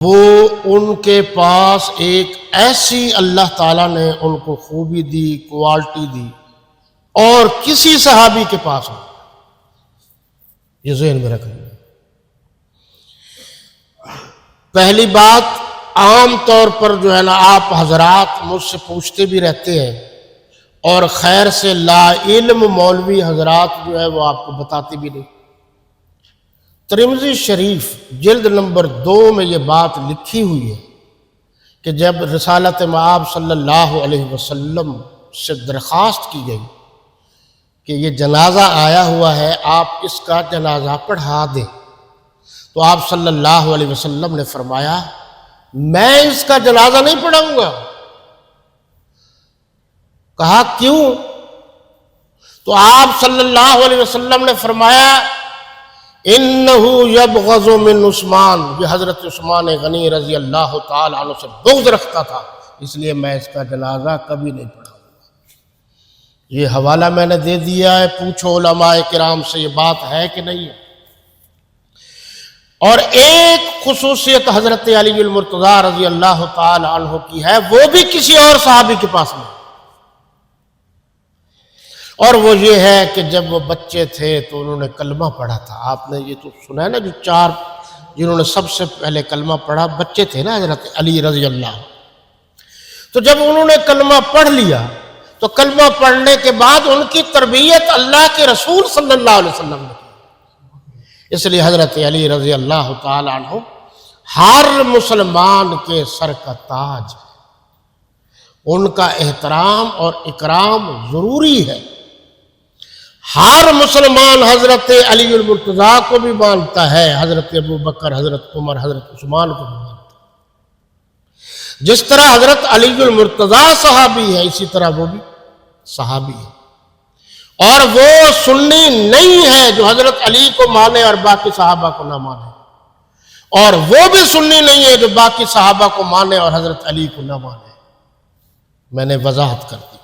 وہ ان کے پاس ایک ایسی اللہ تعالیٰ نے ان کو خوبی دی، کوالٹی دی، اور کسی صحابی کے پاس ہو. یہ ذہن میں رکھیں. پہلی بات، عام طور پر جو ہے نا آپ حضرات مجھ سے پوچھتے بھی رہتے ہیں، اور خیر سے لا علم مولوی حضرات جو ہے وہ آپ کو بتاتے بھی نہیں. ترمذی شریف جلد نمبر 2 میں یہ بات لکھی ہوئی ہے کہ جب رسالت مآب صلی اللہ علیہ وسلم سے درخواست کی گئی کہ یہ جنازہ آیا ہوا ہے، آپ اس کا جنازہ پڑھا دیں، تو آپ صلی اللہ علیہ وسلم نے فرمایا میں اس کا جنازہ نہیں پڑھاؤں گا. کہا کیوں؟ تو آپ صلی اللہ علیہ وسلم نے فرمایا انہو یبغض من عثمان، یہ حضرت عثمان غنی رضی اللہ تعالی عنہ سے بغض رکھتا تھا، اس لیے میں اس کا جنازہ کبھی نہیں پڑھاؤں گا. یہ حوالہ میں نے دے دیا ہے، پوچھو علماء کرام سے یہ بات ہے کہ نہیں ہے. اور ایک خصوصیت حضرت علی المرتضیٰ رضی اللہ تعالی عنہ کی ہے، وہ بھی کسی اور صحابی کے پاس نہیں. اور وہ یہ ہے کہ جب وہ بچے تھے تو انہوں نے کلمہ پڑھا تھا. آپ نے یہ تو سنا ہے نا، جو 4 جنہوں نے سب سے پہلے کلمہ پڑھا بچے تھے نا، حضرت علی رضی اللہ. تو جب انہوں نے کلمہ پڑھ لیا تو کلمہ پڑھنے کے بعد ان کی تربیت اللہ کے رسول صلی اللہ علیہ وسلم نے کی. اس لیے حضرت علی رضی اللہ تعالی عنہ ہر مسلمان کے سر کا تاج ہے، ان کا احترام اور اکرام ضروری ہے. ہر مسلمان حضرت علی المرتضیٰ کو بھی مانتا ہے، حضرت ابو بکر، حضرت عمر، حضرت عثمان کو بھی مانتا ہے. جس طرح حضرت علی المرتضیٰ صحابی ہے، اسی طرح وہ بھی صحابی ہے. اور وہ سنی نہیں ہے جو حضرت علی کو مانے اور باقی صحابہ کو نہ مانے، اور وہ بھی سنی نہیں ہے جو باقی صحابہ کو مانے اور حضرت علی کو نہ مانے. میں نے وضاحت کر دی.